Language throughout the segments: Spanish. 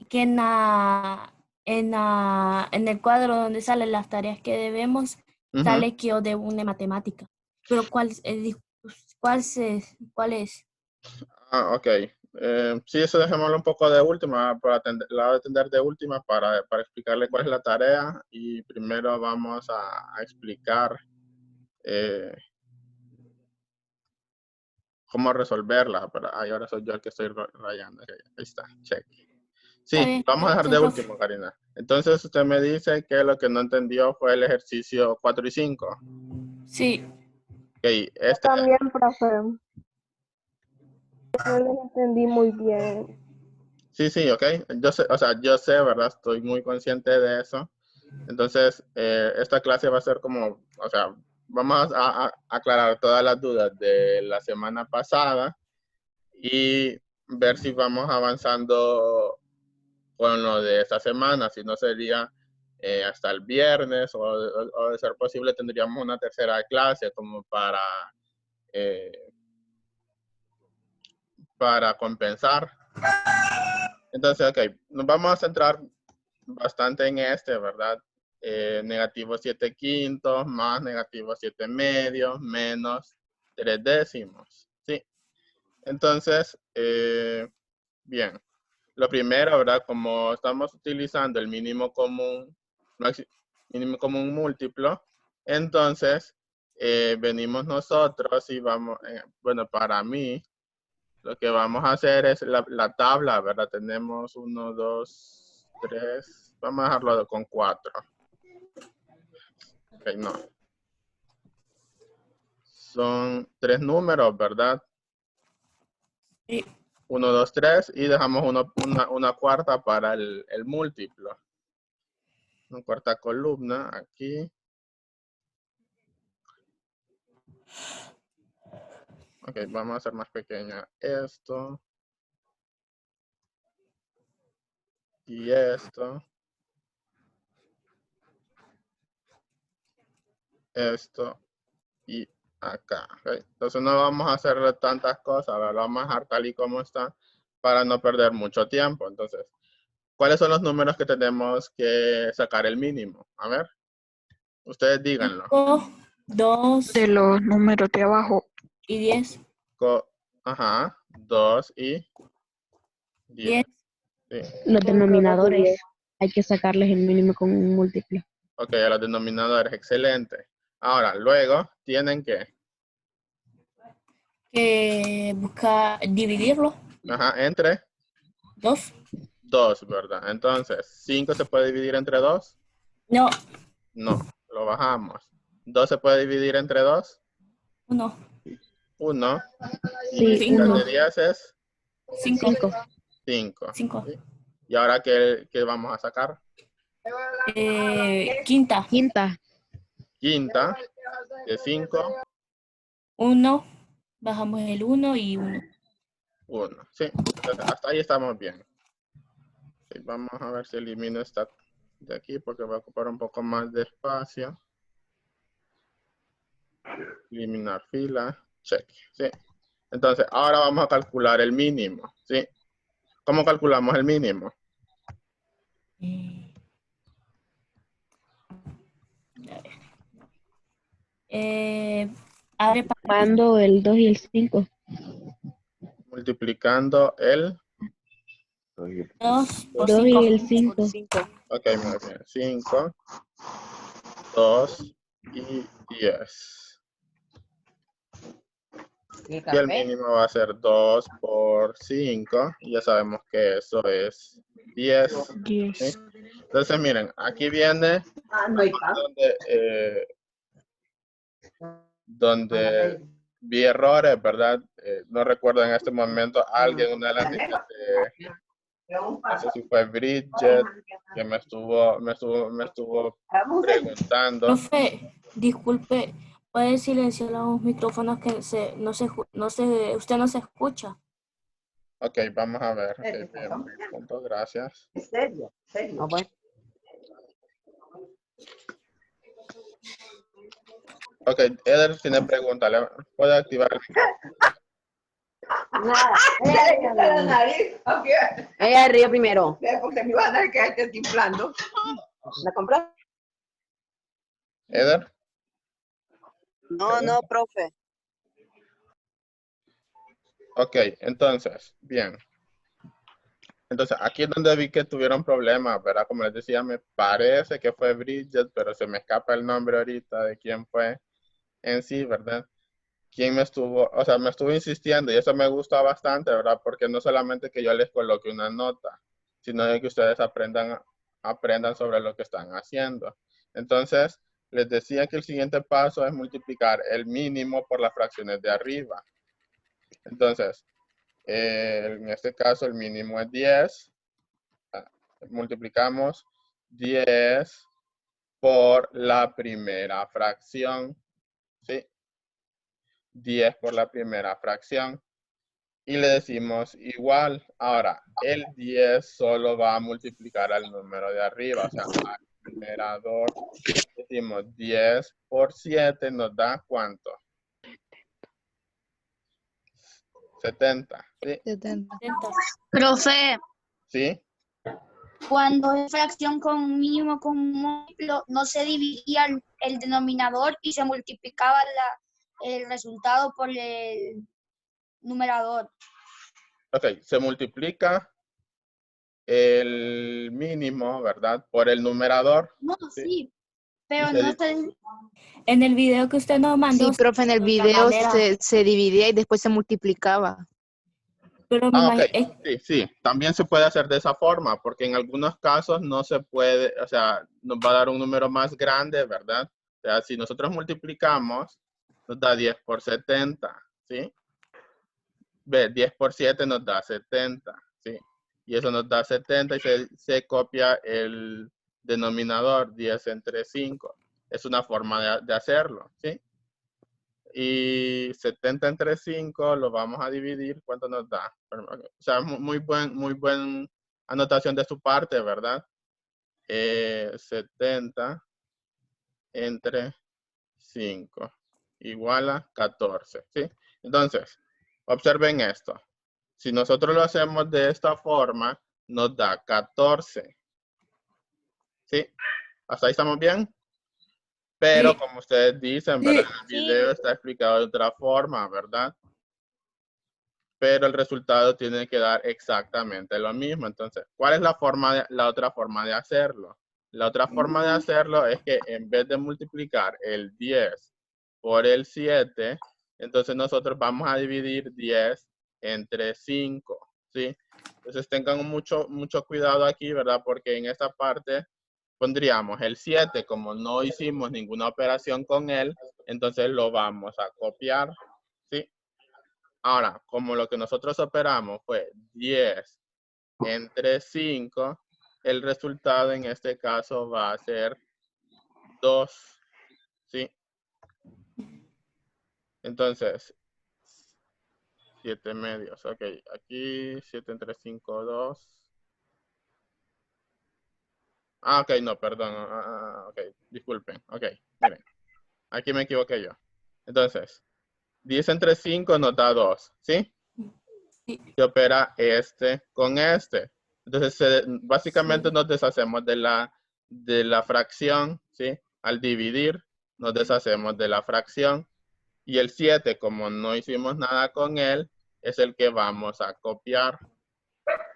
que en el cuadro donde salen las tareas que debemos, Ujú. sale que yo debo una matemática. Pero ¿cuál es? Ah, ok. Sí, eso dejémoslo un poco de última, la voy a atender de última para explicarle cuál es la tarea y primero vamos a explicar eh, cómo resolverla, pero ahí ahora soy yo el que estoy rayando. Ok, ahí está, check. Está Sí, bien, vamos a dejar de gracias, profe. último, Karina. Entonces usted me dice que lo que no entendió fue el ejercicio 4 y 5. Sí, Ok, este, También, profe, no les entendí muy bien. sí, sí, ok. Yo sé, o sea, yo sé, ¿verdad? Estoy muy consciente de eso. Entonces, esta clase va a ser como, o sea, vamos a aclarar todas las dudas de la semana pasada y ver si vamos avanzando con lo de esta semana, si no sería hasta el viernes o de ser posible tendríamos una tercera clase como eh, para compensar. Entonces, ok, nos vamos a centrar bastante en este, ¿verdad? Negativo 7 quintos más negativo 7 medios menos 3 décimos. Sí. Entonces, bien. Lo primero, ¿verdad? Como estamos utilizando el mínimo común múltiplo, entonces venimos nosotros y vamos, bueno, para mí, lo que vamos a hacer es la tabla, ¿verdad? Tenemos 1, 2, 3, vamos a dejarlo con 4. Ok, no. Son 3 números, ¿verdad? sí. 1, 2, 3 y dejamos una cuarta para el múltiplo. Una cuarta columna aquí. Ok, vamos a hacer más pequeña esto y esto y acá. Okay. Entonces no vamos a hacer tantas cosas, ¿verdad? Lo vamos a dejar tal y como está para no perder mucho tiempo. Entonces, ¿cuáles son los números que tenemos que sacar el mínimo? A ver, ustedes díganlo. 5, 2 De los números de abajo. y 10. Ajá, 2 y 10. 10. Sí. Los 5, 2 y 10. denominadores hay que sacarles el mínimo con un múltiplo. Ok, a los denominadores, excelente. Ahora, luego tienen Que buscar dividirlo. ajá, entre 2. 2, ¿verdad? Entonces, 5 se puede dividir entre 2. No, No, lo bajamos. 2 se puede dividir entre 2. 1. 1. Y Sí, 3 5. uno, de 10 es 5. 5. 5. 5. ¿Sí? Y ahora, ¿qué vamos a sacar? Quinta. Quinta. Quinta de 5, 1. Bajamos el 1 y 1. 1. Sí, entonces, hasta ahí estamos bien. Sí, vamos a ver si elimino esta de aquí porque va a ocupar un poco más de espacio. Eliminar fila, check. ¿Sí? Entonces, ahora vamos a calcular el mínimo. ¿Sí? ¿Cómo calculamos el mínimo? Abre Mando el 2 y el 5. Multiplicando el... 2 por 2 y 5. el 5. Ok, muy bien. 5, 2 y 10. Y el mínimo va a ser 2 por 5. Y ya sabemos que eso es 10. ¿Sí? 10. Entonces, miren, aquí viene donde vi errores, ¿verdad? No recuerdo en este momento alguien, una de las niñas, no sé si fue Bridget, que me estuvo preguntando. Profe, disculpe, ¿puede silenciar los micrófonos que usted no se escucha? Ok, vamos a ver. Okay, bien, punto, gracias. Ok, Eder tiene pregunta. ¿Puede activar el micrófono? Nada. Ya le quita la nariz. Ok. Ella ríe primero. Porque me van a dar que esté inflando. ¿La compras? Eder. No, no, profe. Ok, entonces, bien. Entonces, aquí es donde vi que tuvieron problemas, ¿verdad? Como les decía, me parece que fue Bridget, pero se me escapa el nombre ahorita de quién fue en sí, ¿verdad? Quién me estuvo, o sea, me estuvo insistiendo y eso me gusta bastante, ¿verdad? Porque no solamente que yo les coloque una nota, sino de que ustedes aprendan sobre lo que están haciendo. Entonces, les decía que el siguiente paso es multiplicar el mínimo por las fracciones de arriba. Entonces, en este caso el mínimo es 10. Multiplicamos 10 por la primera fracción. ¿Sí? 10 por la primera fracción. Y le decimos igual. Ahora, el 10 solo va a multiplicar al número de arriba, o sea, al numerador. Decimos 10 por 7 nos da ¿cuánto? 70. ¿Sí? 70. 70. Profe, ¿Sí? cuando es fracción con mínimo con múltiplo, no se dividía el denominador y se multiplicaba el resultado por el numerador. Ok, se multiplica el mínimo, ¿verdad? Por el numerador. No, ¿Sí? sí, pero Y se no di- está... En el video que usted nos mandó, Sí, profe, en el de otra video manera, se dividía y después se multiplicaba. pero me Ah, ok. imagino, Sí, sí. También se puede hacer de esa forma, porque en algunos casos no se puede, o sea, nos va a dar un número más grande, ¿verdad? O sea, si nosotros multiplicamos, nos da 10 por 70, ¿sí? Ve, 10 por 7 nos da 70, ¿sí? Y eso nos da 70 y se copia el denominador, 10 entre 5. Es una forma de hacerlo, ¿sí? Y 70 entre 5 lo vamos a dividir. ¿Cuánto nos da? O sea, muy buen anotación de su parte, ¿verdad? 70 entre 5 igual a 14, ¿sí? Entonces, observen esto. Si nosotros lo hacemos de esta forma, nos da 14, ¿sí? ¿Hasta ahí estamos bien? Pero sí, como ustedes dicen, ¿verdad? En el video está explicado de otra forma, ¿verdad? Pero el resultado tiene que dar exactamente lo mismo. Entonces, ¿cuál es la otra forma de hacerlo? La otra forma de hacerlo es que en vez de multiplicar el 10 por el 7, entonces nosotros vamos a dividir 10 entre 5, ¿sí? Entonces tengan mucho cuidado aquí, ¿verdad? Porque en esta parte pondríamos el 7, como no hicimos ninguna operación con él, entonces lo vamos a copiar, ¿sí? Ahora, como lo que nosotros operamos fue 10 entre 5, el resultado en este caso va a ser 2, ¿sí? Entonces, 7 medios, ok. Aquí 7 entre 5, 2. Ah, ok, no, perdón. Ok, disculpen. Ok, miren. Aquí me equivoqué yo. Entonces, 10 entre 5 nos da 2, ¿sí? sí, Se opera este con este. Entonces, básicamente sí. nos deshacemos de la fracción, ¿sí? Al dividir, nos deshacemos de la fracción. Y el 7, como no hicimos nada con él, es el que vamos a copiar.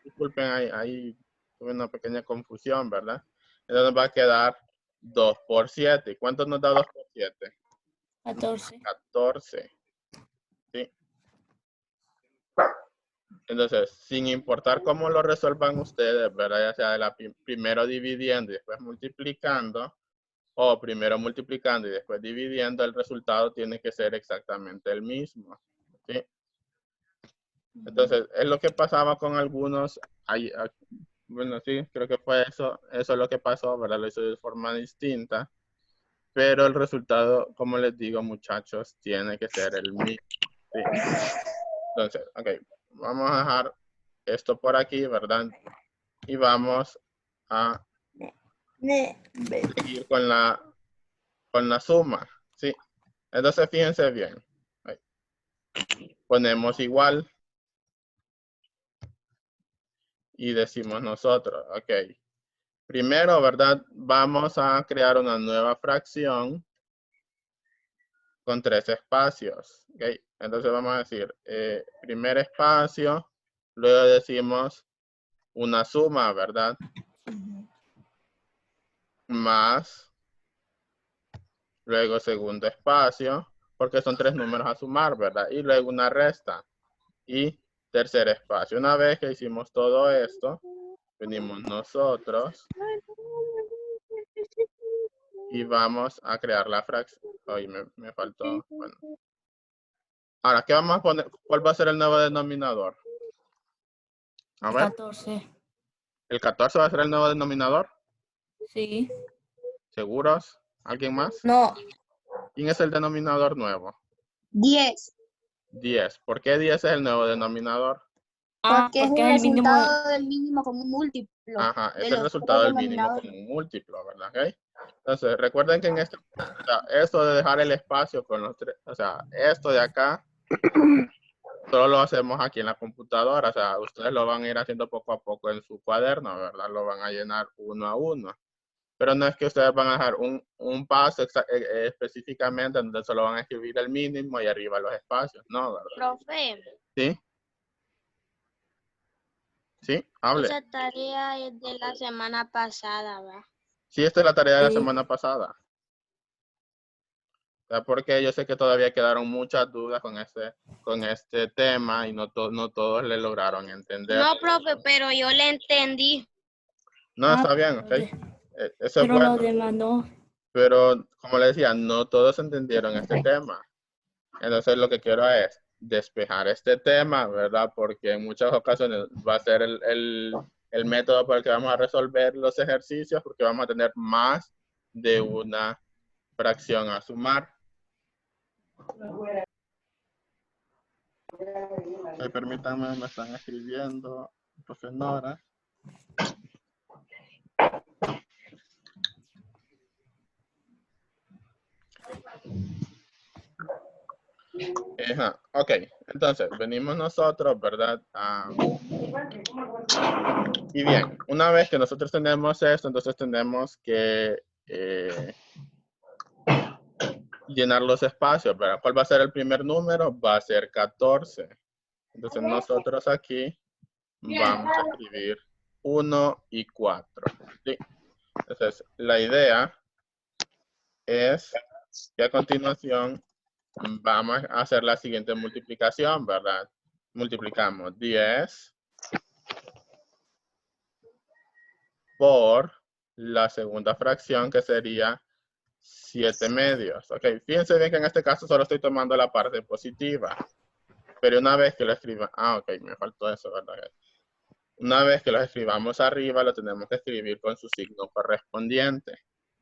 Disculpen, ahí tuve una pequeña confusión, ¿verdad? Entonces nos va a quedar 2 por 7. ¿Cuánto nos da 2 por 7? 14. 14. ¿Sí? Entonces, sin importar cómo lo resuelvan ustedes, ¿verdad? Ya sea primero dividiendo y después multiplicando, o primero multiplicando y después dividiendo, el resultado tiene que ser exactamente el mismo, ¿sí? Entonces, es lo que pasaba con algunos, bueno, sí, creo que fue eso es lo que pasó, ¿verdad? Lo hizo de forma distinta, pero el resultado, como les digo, muchachos, tiene que ser el mismo, ¿sí? Entonces, ok, vamos a dejar esto por aquí, ¿verdad? Y vamos a seguir con la suma, ¿sí? Entonces, fíjense bien. Ahí. Ponemos igual, y decimos nosotros, ok. Primero, ¿verdad? Vamos a crear una nueva fracción con 3 espacios. ¿Ok? Entonces vamos a decir, primer espacio, luego decimos una suma, ¿verdad? Más, luego segundo espacio, porque son 3 números a sumar, ¿verdad? Y luego una resta. Y tercer espacio. Una vez que hicimos todo esto, venimos nosotros y vamos a crear la fracción. Ay, me faltó. Bueno. Ahora, ¿qué vamos a poner? ¿Cuál va a ser el nuevo denominador? A ver, 14. ¿el 14 va a ser el nuevo denominador? Sí. ¿Seguros? ¿Alguien más? No, ¿Quién es el denominador nuevo? 10. 10. ¿Por qué 10 es el nuevo denominador? Porque es Porque el es el mínimo. resultado del mínimo con un múltiplo. Ajá, es de el los resultado tres del mínimo denominadores. con un múltiplo, ¿verdad? ¿Ok? Entonces, recuerden que en este, o sea, esto de dejar el espacio con los 3, o sea, esto de acá, solo lo hacemos aquí en la computadora, o sea, ustedes lo van a ir haciendo poco a poco en su cuaderno, ¿verdad? Lo van a llenar uno a uno. Pero no es que ustedes van a dejar un paso específicamente donde solo van a escribir el mínimo y arriba los espacios, ¿no? ¿Verdad? Profe, ¿Sí? ¿Sí? Hable. esa tarea es de la semana pasada, ¿va? Sí, esta es la tarea de la Sí. semana pasada. O sea, porque yo sé que todavía quedaron muchas dudas con este tema y no todos le lograron entender. No, profe, pero yo le entendí. No, está bien, ¿ok? Eso es Pero bueno. lo demandó. Pero, como le decía, no todos entendieron este tema. Entonces, lo que quiero es despejar este tema, ¿verdad? Porque en muchas ocasiones va a ser el método por el que vamos a resolver los ejercicios, porque vamos a tener más de una fracción a sumar. Permítanme, me están escribiendo, profe Nora. Ajá, ok, entonces venimos nosotros, ¿verdad? Y bien, una vez que nosotros tenemos esto, entonces tenemos que llenar los espacios, ¿verdad? ¿Cuál va a ser el primer número? Va a ser 14. Entonces nosotros aquí vamos a escribir 1 y 4. ¿Sí? Entonces la idea es que a continuación vamos a hacer la siguiente multiplicación, ¿verdad? Multiplicamos 10 por la segunda fracción, que sería 7 medios. Ok, fíjense bien que en este caso solo estoy tomando la parte positiva. Pero una vez que lo escriba, ok, me faltó eso, ¿verdad? Una vez que lo escribamos arriba, lo tenemos que escribir con su signo correspondiente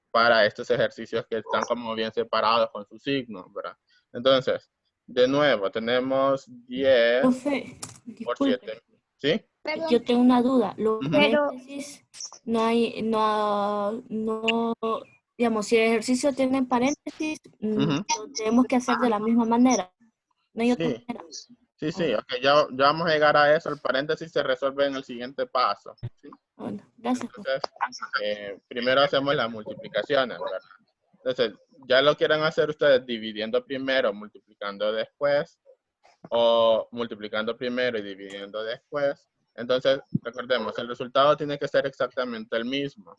para estos ejercicios que están como bien separados con su signo, ¿verdad? Entonces, de nuevo, tenemos 10 Profe, por disculpe. 7. ¿Sí? Yo tengo una duda. Los Ujú. paréntesis no hay, digamos, si el ejercicio tiene paréntesis, Ujú. lo tenemos que hacer de la misma manera. No hay otra Sí. manera. Sí, ok, ya vamos a llegar a eso. El paréntesis se resuelve en el siguiente paso. ¿Sí? Bueno, gracias. Entonces, primero hacemos las multiplicaciones, ¿verdad? Entonces, ya lo quieren hacer ustedes dividiendo primero, multiplicando después, o multiplicando primero y dividiendo después. Entonces, recordemos, el resultado tiene que ser exactamente el mismo.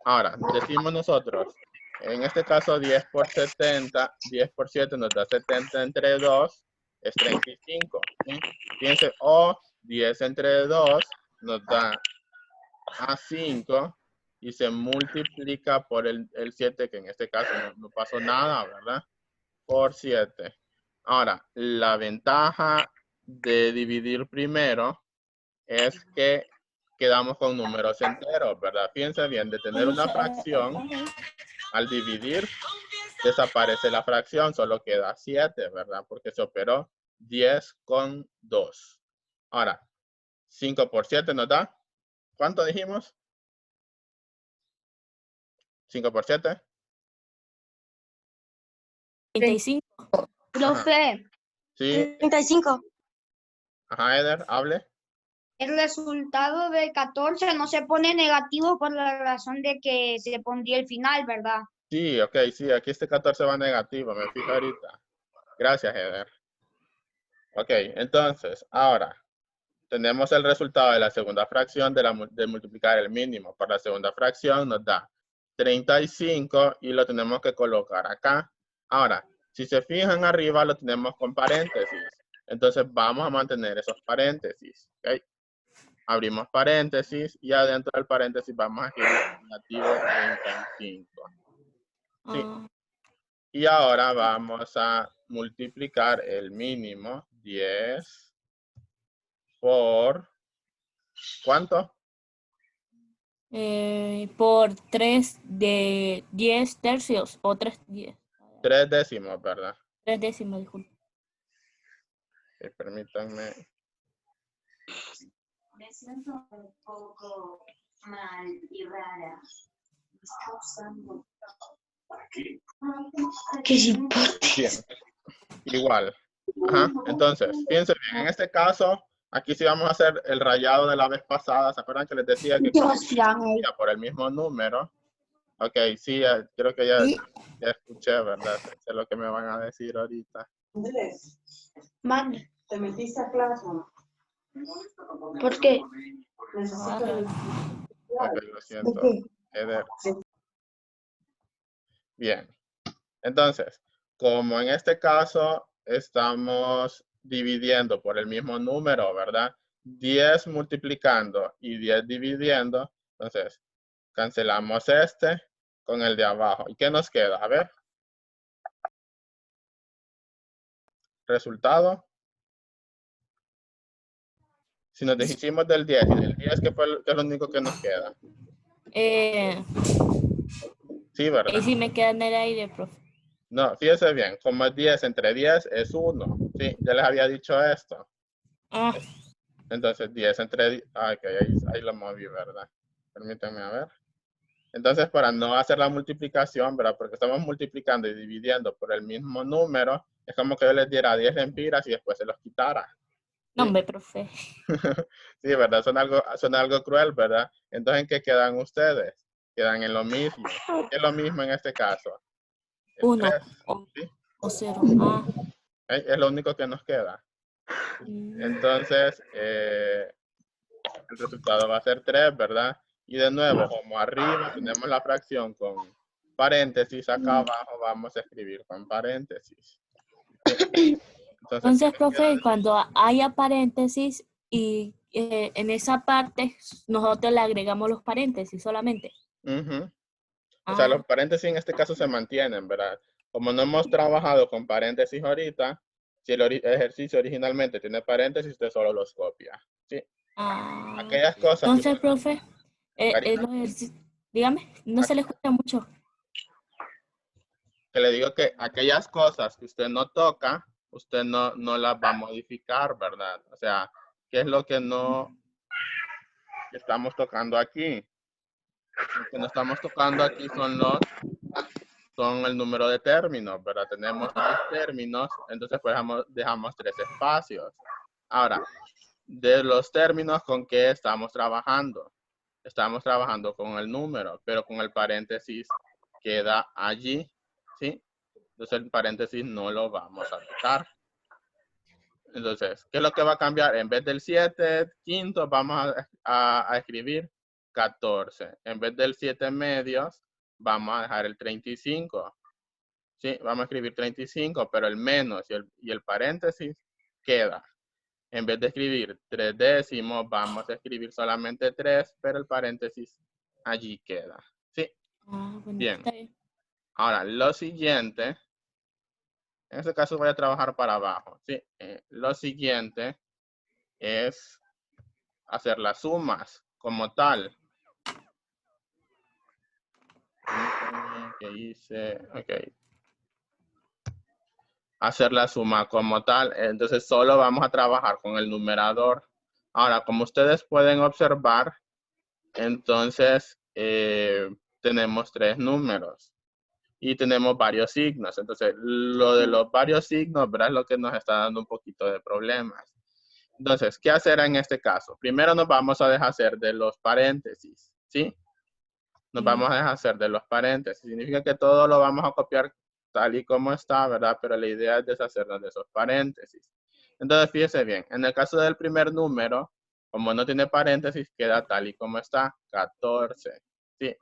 Ahora, decimos nosotros, en este caso 10 por 70, 10 por 7 nos da 70 entre 2, es 35. ¿Sí? Fíjense, o 10 entre 2 nos da a 5 y se multiplica por el 7, que en este caso no pasó nada, ¿verdad? Por 7. Ahora, la ventaja de dividir primero es que quedamos con números enteros, ¿verdad? Fíjense bien, de tener una fracción, al dividir, desaparece la fracción, solo queda 7, ¿verdad? Porque se operó 10 con 2. Ahora, 5 por 7 nos da, ¿cuánto dijimos? 5 por 7. 35. Profe, Sí. 35. Ajá, Eder, hable. el resultado de 14 no se pone negativo por la razón de que se pondría el final, ¿verdad? Sí, ok, sí, aquí este 14 va negativo, me fijo ahorita. Gracias, Eder. Ok, entonces, ahora, tenemos el resultado de la segunda fracción de multiplicar el mínimo por la segunda fracción, nos da 35 y lo tenemos que colocar acá. Ahora, si se fijan arriba, lo tenemos con paréntesis. Entonces, vamos a mantener esos paréntesis. ¿Okay? Abrimos paréntesis y adentro del paréntesis vamos a escribir negativo 35. Sí. Ah, Y ahora vamos a multiplicar el mínimo 10 por ¿cuánto? por 3 de 10 tercios o 3 3 décimos, ¿verdad? décimas, disculpe. Permítanme. Me siento un poco mal y rara. Me está usando. ¿Qué se importa? Bien. Igual. Ajá. Entonces, fíjense bien. En este caso, aquí sí vamos a hacer el rayado de la vez pasada. ¿Se acuerdan que les decía que por el mismo número? Ok, sí, creo que ya escuché, ¿verdad? Sé lo que me van a decir ahorita. Andrés, Mande. ¿te metiste a clase? ¿Por qué? Necesito Ok, lo siento. Eder. Bien. Entonces, como en este caso estamos dividiendo por el mismo número, ¿verdad? 10 multiplicando y 10 dividiendo. Entonces, cancelamos este con el de abajo. ¿Y qué nos queda? A ver. Resultado. Si nos deshicimos del 10 y del 10, ¿qué es lo único que nos queda? Sí, ¿verdad? Y si me queda en el aire, profe. No, fíjense bien, como es 10 entre 10 es 1. Sí, ya les había dicho esto. Ah, Entonces 10 entre 10. Ah, ok, ahí lo moví, ¿verdad? Permítanme a ver. Entonces, para no hacer la multiplicación, ¿verdad? Porque estamos multiplicando y dividiendo por el mismo número, es como que yo les diera 10 lempiras y después se los quitara. no, hombre, profe. Sí, ¿verdad? Suena algo cruel, ¿verdad? Entonces, ¿en qué quedan ustedes? Quedan en lo mismo. ¿Qué es lo mismo en este caso? El 1 3, ¿sí? o 0. Ah, Es lo único que nos queda. Entonces, el resultado va a ser 3, ¿verdad? Y de nuevo, como arriba tenemos la fracción con paréntesis, acá abajo vamos a escribir con paréntesis. entonces, profe, cuando haya paréntesis y en esa parte nosotros le agregamos los paréntesis solamente. O sea, los paréntesis en este caso se mantienen, ¿verdad? Como no hemos trabajado con paréntesis ahorita, si el ejercicio originalmente tiene paréntesis, usted solo los copia. ¿Sí? Aquellas cosas. Entonces, profe, dígame, no se le escucha mucho. Que le digo que aquellas cosas que usted no toca, usted no las va a modificar, ¿verdad? O sea, ¿qué es lo que no estamos tocando aquí? Lo que no estamos tocando aquí son el número de términos, ¿verdad? Tenemos 10 términos, entonces pues dejamos 3 espacios. Ahora, de los términos, ¿con qué estamos trabajando? Estamos trabajando con el número, pero con el paréntesis queda allí, ¿sí? Entonces el paréntesis no lo vamos a tocar. Entonces, ¿qué es lo que va a cambiar? En vez del 7 quintos, vamos a escribir 14. En vez del 7 medios, vamos a dejar el 35. Sí, vamos a escribir 35, pero el menos y el paréntesis queda. En vez de escribir 3 décimos, vamos a escribir solamente 3, pero el paréntesis allí queda. ¿Sí? Bueno, bien. Ahora, lo siguiente, en este caso voy a trabajar para abajo. ¿Sí? Lo siguiente es hacer las sumas como tal. ¿Qué hice? Ok. Hacer la suma como tal. Entonces, solo vamos a trabajar con el numerador. Ahora, como ustedes pueden observar, entonces, tenemos 3 números. Y tenemos varios signos. Entonces, lo de los varios signos, ¿verdad? Es lo que nos está dando un poquito de problemas. Entonces, ¿qué hacer en este caso? Primero nos vamos a deshacer de los paréntesis, ¿sí? Nos vamos a deshacer de los paréntesis. Significa que todo lo vamos a copiar tal y como está, ¿verdad? Pero la idea es deshacernos de esos paréntesis. Entonces, fíjese bien. En el caso del primer número, como no tiene paréntesis, queda tal y como está, 14, ¿sí?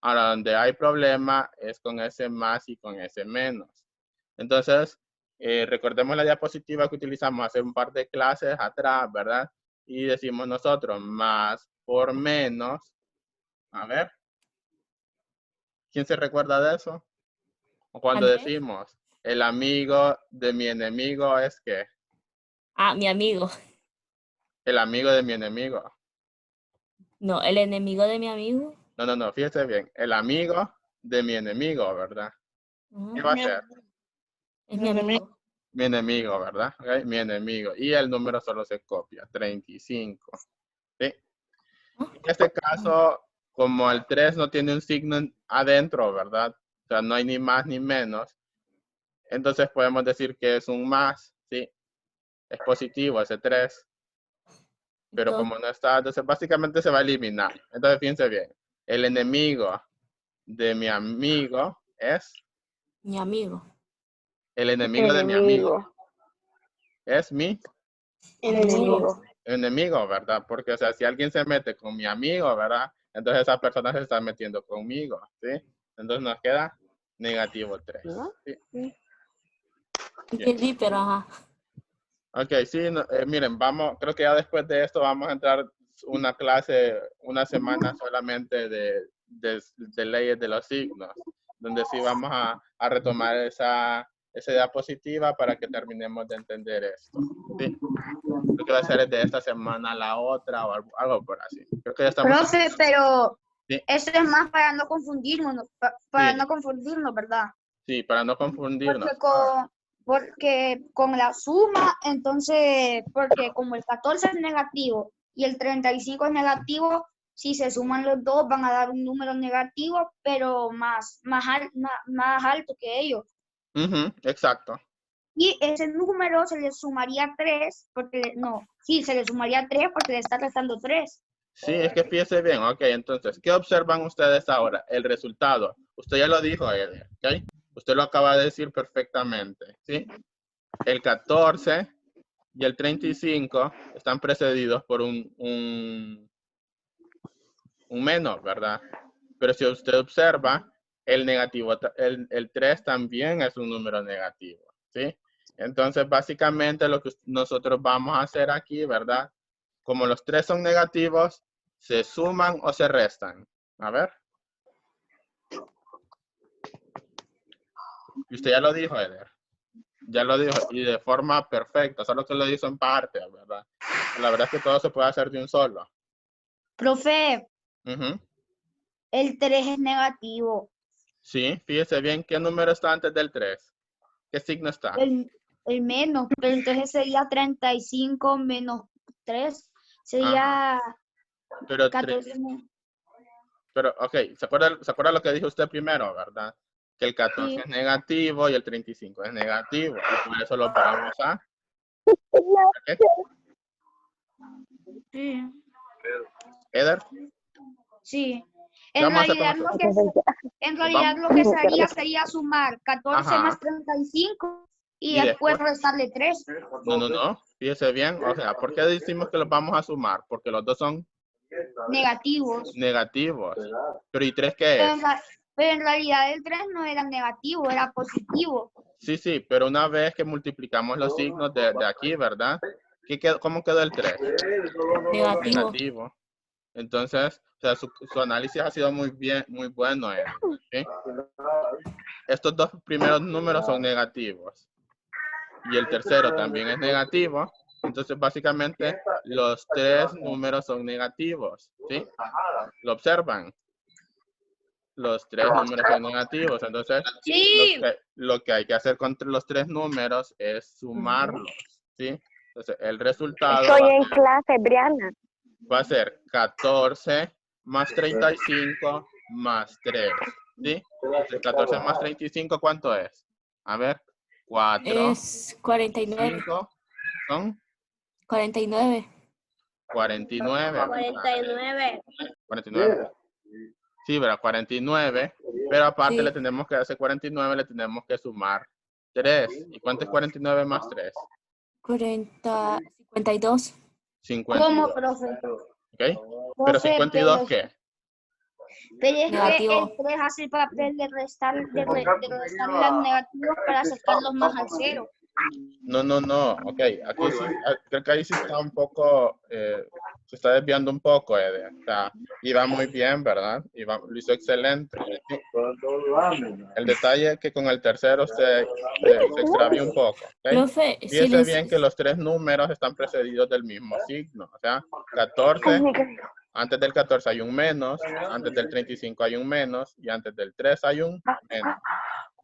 Ahora, donde hay problema es con ese más y con ese menos. Entonces, recordemos la diapositiva que utilizamos hace un par de clases atrás, ¿verdad? Y decimos nosotros, más por menos. A ver. ¿Quién se recuerda de eso? O cuando Andrés. decimos, el amigo de mi enemigo es que. Ah, mi amigo. El amigo de mi enemigo. No, el enemigo de mi amigo. No, fíjese bien. El amigo de mi enemigo, ¿verdad? ¿Qué va a ser? Es mi amigo. Mi enemigo, ¿verdad? ¿Okay? Mi enemigo. Y el número solo se copia, 35. ¿Sí? En este caso, como el 3 no tiene un signo adentro, ¿verdad? O sea, no hay ni más ni menos. Entonces podemos decir que es un más, ¿sí? Es positivo ese 3. Pero como no está, entonces básicamente se va a eliminar. Entonces fíjense bien. El enemigo de mi amigo es. Mi amigo. El enemigo de mi amigo. Es mi Enemigo. enemigo, ¿verdad? Porque, o sea, si alguien se mete con mi amigo, ¿verdad? Entonces esa persona se está metiendo conmigo, ¿sí? Entonces nos queda negativo 3. ¿sí? Entendí, pero ajá. Ok, sí, miren, vamos, creo que ya después de esto vamos a entrar una clase, una semana solamente de leyes de los signos, donde sí vamos a retomar esa diapositiva para que terminemos de entender esto. ¿sí? Creo que va a ser de esta semana a la otra o algo por así. Creo que ya estamos. Profe, pero Sí. eso es más para no confundirnos, para Sí. no confundirnos, ¿verdad? Sí, para no confundirnos. Porque con la suma, entonces, porque como el 14 es negativo y el 35 es negativo, si se suman los dos van a dar un número negativo, pero más alto que ellos. Exacto. Y ese número se le sumaría 3, se le sumaría 3 porque le está restando 3. Sí, es que fíjese bien. Ok, entonces, ¿qué observan ustedes ahora? El resultado. Usted ya lo dijo, Eder, ¿ok? Usted lo acaba de decir perfectamente, ¿sí? El 14 y el 35 están precedidos por un menos, ¿verdad? Pero si usted observa, el negativo, el 3 también es un número negativo, ¿sí? Entonces, básicamente lo que nosotros vamos a hacer aquí, ¿verdad? Como los 3 son negativos, ¿se suman o se restan? A ver. Y usted ya lo dijo, Eder. Ya lo dijo, y de forma perfecta, solo que lo hizo en parte, ¿verdad? La verdad es que todo se puede hacer de un solo. Profe, el 3 es negativo. Sí, fíjese bien, ¿qué número está antes del 3? ¿Qué signo está? El menos, pero entonces sería 35 menos 3, sería pero 14. Pero, ok, ¿se acuerda lo que dijo usted primero, verdad? Que el 14 Sí. es negativo y el 35 es negativo. Y por eso lo vamos a. ¿Okay? Sí. ¿Eder? Sí. ¿Qué En vamos a hacer realidad, con eso? lo que sería sumar 14 Ajá. más 35 y Y después después restarle 3. No. Fíjese bien. O sea, ¿por qué decimos que los vamos a sumar? Porque los dos son Negativos. negativos. Pero ¿y 3 qué es? Pero en realidad el 3 no era negativo, era positivo. Sí, pero una vez que multiplicamos los signos de aquí, ¿verdad? ¿Cómo quedó el 3? Negativo. Entonces, o sea, su análisis ha sido muy bueno. ¿Sí? Estos dos primeros números son negativos. Y el tercero también es negativo. Entonces, básicamente, los 3 números son negativos. ¿Sí? ¿Lo observan? Los 3 números son negativos. Entonces, sí. lo que hay que hacer con los 3 números es sumarlos. ¿Sí? Entonces, el resultado Estoy en clase, Briana. va a ser 14 más 35 más 3. ¿Sí? Entonces, 14 más 35, ¿cuánto es? A ver, 4. Es 49. 5 son 49. 49. 49. 49. Sí, ¿verdad? 49. Pero aparte Sí. le tenemos que hacer 49, le tenemos que sumar 3. ¿Y cuánto es 49 más 3? 52. 52. ¿Cómo, profe? ¿Ok? ¿Pero Profe, 52 qué? Pero es Negativo. que el 3 hace el papel de restar los negativos para acercarlos más al 0. No. Ok, aquí sí, creo que ahí sí está un poco, se está desviando un poco, Eder. O sea, iba muy bien, ¿verdad? Lo hizo excelente. ¿Sí? El detalle es que con el tercero se extravió un poco. ¿Ok? Profe, si Fíjese les... bien que los 3 números están precedidos del mismo signo. O sea, 14, antes del 14 hay un menos, antes del 35 hay un menos y antes del 3 hay un menos.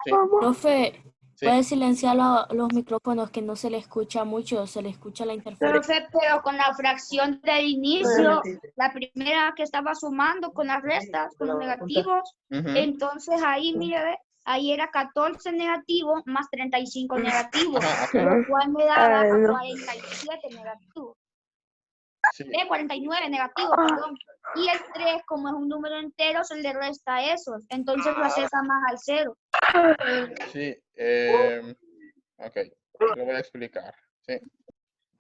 ¿Sí? Profe, Sí. puede silenciar los micrófonos que no se le escucha mucho, se le escucha la interferencia. Profe, pero con la fracción del inicio, la primera que estaba sumando con las restas, con los negativos, entonces ahí, mire, ahí era 14 negativos más 35 negativos, lo cual me daba a 47 negativos. Sí. 49 negativos, perdón. Y el 3, como es un número entero, se le resta esos. Entonces lo acerca más al 0. Sí, ok, lo voy a explicar. Sí.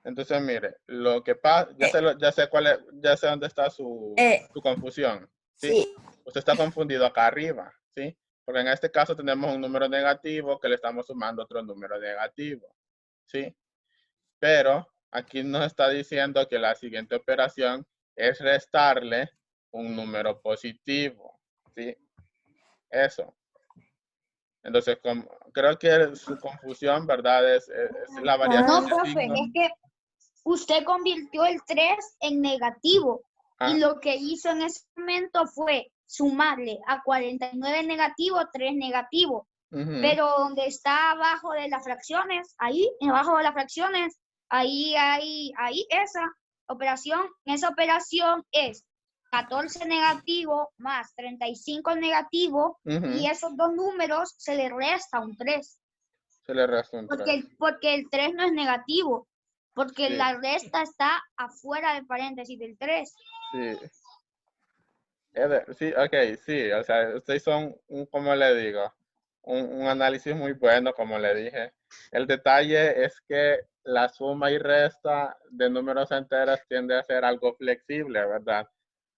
Entonces, mire, lo que pasa, ya sé cuál es, ya sé dónde está su confusión. ¿sí? Usted está confundido acá arriba, ¿sí? Porque en este caso tenemos un número negativo que le estamos sumando otro número negativo, ¿sí? Pero aquí nos está diciendo que la siguiente operación es restarle un número positivo, ¿sí? Eso. Entonces, creo que su confusión, ¿verdad? Es la variación No, de profe, signos. es que usted convirtió el 3 en negativo. Ah. Y lo que hizo en ese momento fue sumarle a 49 negativo 3 negativo. Pero donde está abajo de las fracciones, ahí, abajo de las fracciones, ahí esa operación es 14 negativo más 35 negativo, y esos dos números se le resta un 3. Se le resta un 3. Porque el 3 no es negativo, porque Sí. la resta está afuera del paréntesis del 3. Sí. Sí, ok, sí, o sea, ustedes son, como le digo, un análisis muy bueno, como le dije. El detalle es que la suma y resta de números enteros tiende a ser algo flexible, ¿verdad?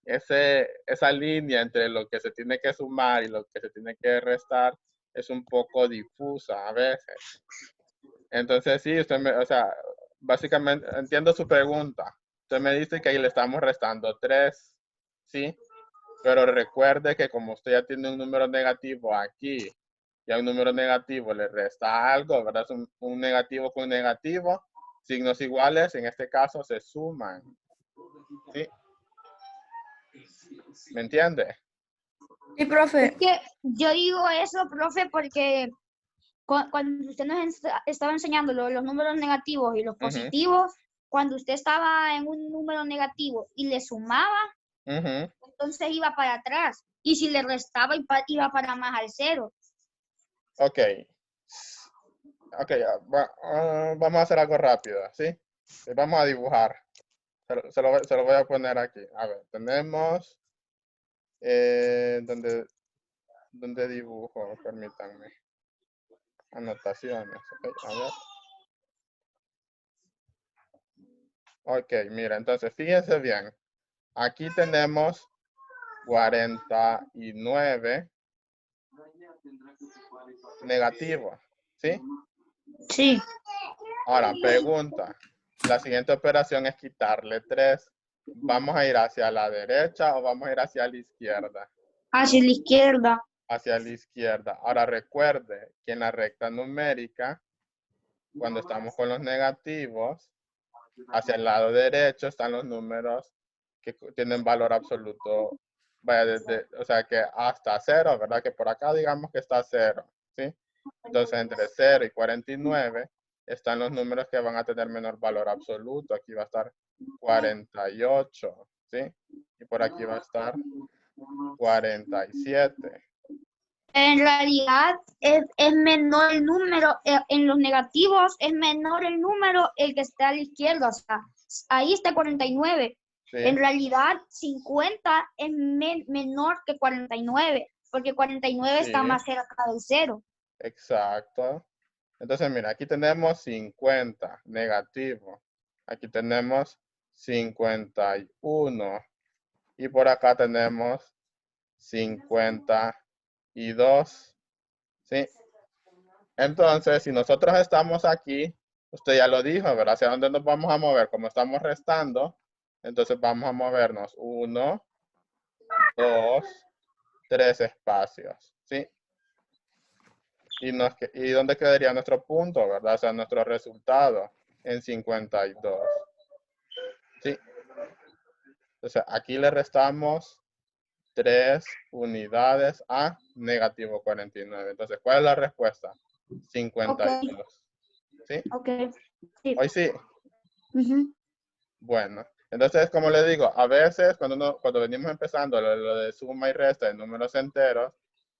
Esa línea entre lo que se tiene que sumar y lo que se tiene que restar es un poco difusa a veces. Entonces, sí, o sea, básicamente, entiendo su pregunta. Usted me dice que ahí le estamos restando 3, ¿sí? Pero recuerde que como usted ya tiene un número negativo aquí y a un número negativo le resta algo, ¿verdad? Es un negativo con negativo. Signos iguales, en este caso, se suman. ¿Sí? ¿Me entiende? Sí, profe. Es que yo digo eso, profe, porque cuando usted nos estaba enseñando los números negativos y los positivos, cuando usted estaba en un número negativo y le sumaba, entonces iba para atrás. Y si le restaba, iba para más al 0. Ok. Ok, vamos a hacer algo rápido, ¿sí? Vamos a dibujar. Se lo voy a poner aquí. A ver, tenemos... ¿Dónde dibujo? Permítanme. Anotaciones. Okay, a ver. Ok, mira, entonces fíjense bien. Aquí tenemos 49 negativo, ¿sí? Sí. Ahora, pregunta. La siguiente operación es quitarle 3. ¿Vamos a ir hacia la derecha o vamos a ir hacia la izquierda? Hacia la izquierda. Hacia la izquierda. Ahora recuerde que en la recta numérica, cuando estamos con los negativos, hacia el lado derecho están los números que tienen valor absoluto, vaya, o sea que hasta 0, ¿verdad? Que por acá digamos que está 0, ¿sí? Entonces entre 0 y 49 están los números que van a tener menor valor absoluto. Aquí va a estar 48, ¿sí? Y por aquí va a estar 47. En realidad es menor el número, en los negativos es menor el número el que está a la izquierda. O sea, ahí está 49. Sí, En realidad, 50 es menor que 49, porque 49 está sí, más cerca del 0. exacto. Entonces, mira, aquí tenemos 50, negativo. Aquí tenemos 51. Y por acá tenemos 52. ¿Sí? Entonces, si nosotros estamos aquí, usted ya lo dijo, ¿verdad? ¿Hacia dónde nos vamos a mover? Como estamos restando, entonces vamos a movernos 1, 2, 3 espacios, ¿sí? ¿Y dónde quedaría nuestro punto, verdad? O sea, nuestro resultado en 52. ¿Sí? Entonces, aquí le restamos 3 unidades a negativo 49. Entonces, ¿cuál es la respuesta? 52. ¿Sí? Ok. Sí. Hoy sí. Ujú. Bueno, entonces, como le digo, a veces cuando venimos empezando lo de suma y resta de números enteros,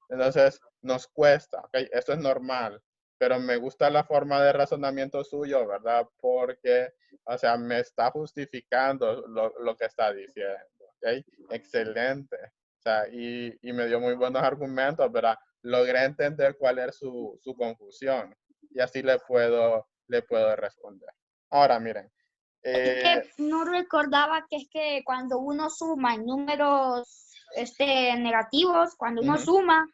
entonces nos cuesta, ¿ok? Eso es normal, pero me gusta la forma de razonamiento suyo, ¿verdad? Porque, o sea, me está justificando lo que está diciendo, ¿ok? Excelente. O sea, y me dio muy buenos argumentos, ¿verdad? Logré entender cuál es su confusión y así le puedo responder. Ahora, miren. Es que no recordaba que es que cuando uno suma en números negativos, cuando uno Ujú. suma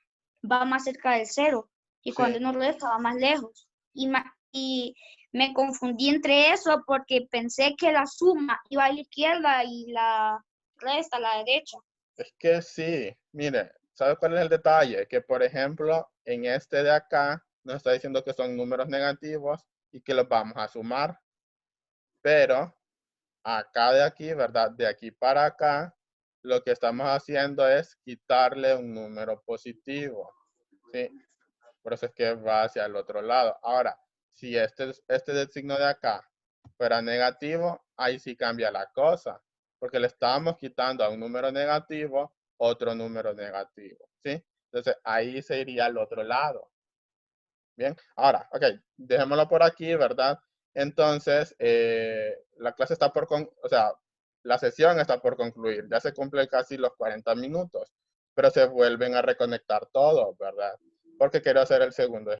va más cerca del 0 y Sí. cuando uno resta va más lejos. Y me confundí entre eso porque pensé que la suma iba a la izquierda y la resta a la derecha. Es que sí, mire, ¿sabe cuál es el detalle? Que, por ejemplo, en este de acá nos está diciendo que son números negativos y que los vamos a sumar. Pero acá de aquí, ¿verdad? De aquí para acá, lo que estamos haciendo es quitarle un número positivo, ¿sí? Por eso es que va hacia el otro lado. Ahora, si este del signo de acá fuera negativo, ahí sí cambia la cosa, porque le estábamos quitando a un número negativo otro número negativo, ¿sí? Entonces, ahí se iría al otro lado. Bien, ahora, ok, dejémoslo por aquí, ¿verdad? Entonces, la clase está o sea, la sesión está por concluir. Ya se cumplen casi los 40 minutos, pero se vuelven a reconectar todos, ¿verdad? Porque quiero hacer el segundo